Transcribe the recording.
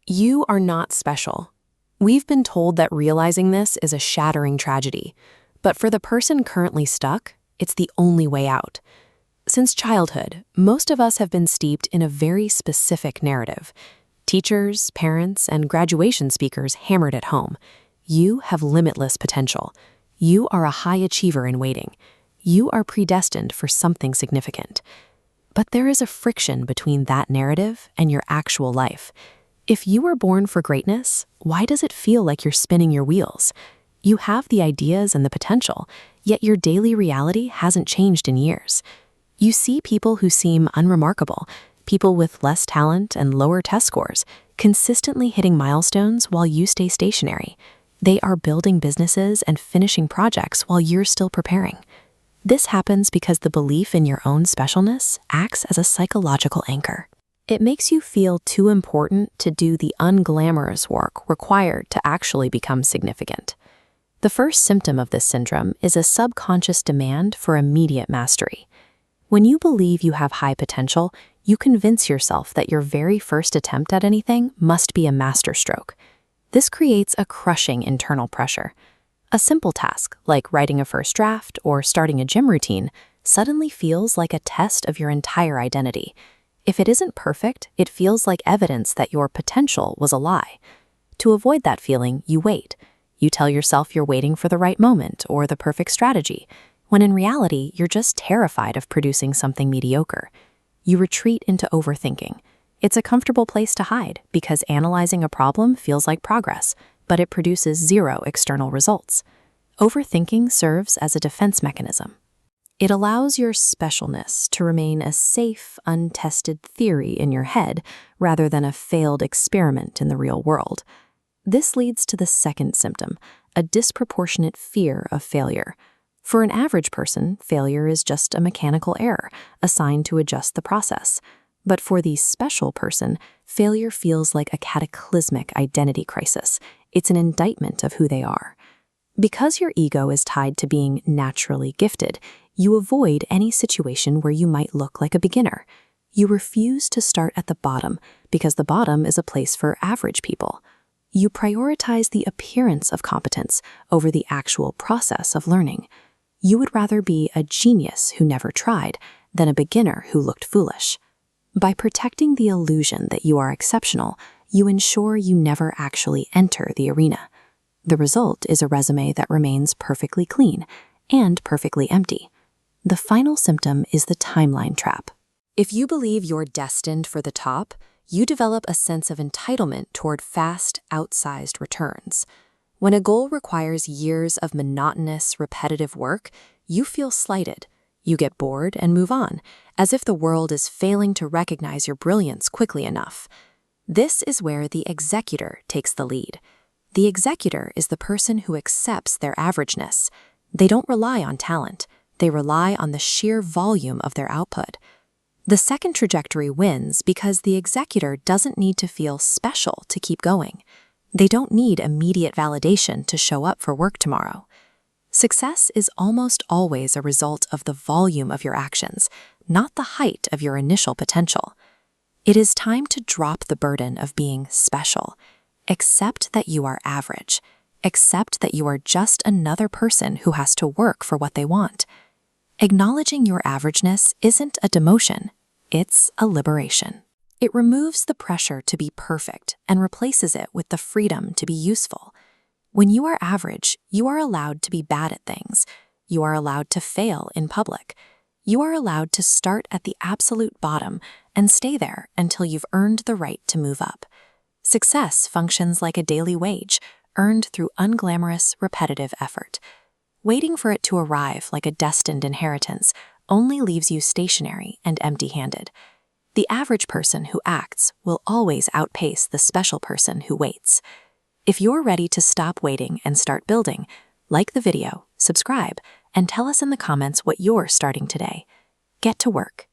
You are not special. We've been told that realizing this is a shattering tragedy, but for the person currently stuck, it's the only way out. Since childhood, most of us have been steeped in a very specific narrative. Teachers, parents, and graduation speakers hammered at home. You have limitless potential. You are a high achiever in waiting. You are predestined for something significant. But there is a friction between that narrative and your actual life. If you were born for greatness, why does it feel like you're spinning your wheels? You have the ideas and the potential, yet your daily reality hasn't changed in years. You see people who seem unremarkable, people with less talent and lower test scores, consistently hitting milestones while you stay stationary. They are building businesses and finishing projects while you're still preparing. This happens because the belief in your own specialness acts as a psychological anchor. It makes you feel too important to do the unglamorous work required to actually become significant. The first symptom of this syndrome is a subconscious demand for immediate mastery. When you believe you have high potential, you convince yourself that your very first attempt at anything must be a masterstroke. This creates a crushing internal pressure. A simple task, like writing a first draft or starting a gym routine, suddenly feels like a test of your entire identity. If it isn't perfect, it feels like evidence that your potential was a lie. To avoid that feeling, you wait. You tell yourself you're waiting for the right moment or the perfect strategy, when in reality, you're just terrified of producing something mediocre. You retreat into overthinking. It's a comfortable place to hide because analyzing a problem feels like progress, but it produces zero external results. Overthinking serves as a defense mechanism. It allows your specialness to remain a safe, untested theory in your head rather than a failed experiment in the real world. This leads to the second symptom, a disproportionate fear of failure. For an average person, failure is just a mechanical error assigned to adjust the process. But for the special person, failure feels like a cataclysmic identity crisis. It's an indictment of who they are. Because your ego is tied to being naturally gifted, you avoid any situation where you might look like a beginner. You refuse to start at the bottom because the bottom is a place for average people. You prioritize the appearance of competence over the actual process of learning. You would rather be a genius who never tried than a beginner who looked foolish. By protecting the illusion that you are exceptional, you ensure you never actually enter the arena. The result is a resume that remains perfectly clean and perfectly empty. The final symptom is the timeline trap. If you believe you're destined for the top, you develop a sense of entitlement toward fast, outsized returns. When a goal requires years of monotonous, repetitive work, you feel slighted. You get bored and move on, as if the world is failing to recognize your brilliance quickly enough. This is where the executor takes the lead. The executor is the person who accepts their averageness. They don't rely on talent. They rely on the sheer volume of their output. The second trajectory wins because the executor doesn't need to feel special to keep going. They don't need immediate validation to show up for work tomorrow. Success is almost always a result of the volume of your actions, not the height of your initial potential. It is time to drop the burden of being special. Accept that you are average. Accept that you are just another person who has to work for what they want. Acknowledging your averageness isn't a demotion, it's a liberation. It removes the pressure to be perfect and replaces it with the freedom to be useful. When you are average, you are allowed to be bad at things. You are allowed to fail in public. You are allowed to start at the absolute bottom and stay there until you've earned the right to move up. Success functions like a daily wage, earned through unglamorous, repetitive effort. Waiting for it to arrive like a destined inheritance only leaves you stationary and empty-handed. The average person who acts will always outpace the special person who waits. If you're ready to stop waiting and start building, like the video, subscribe, and tell us in the comments what you're starting today. Get to work.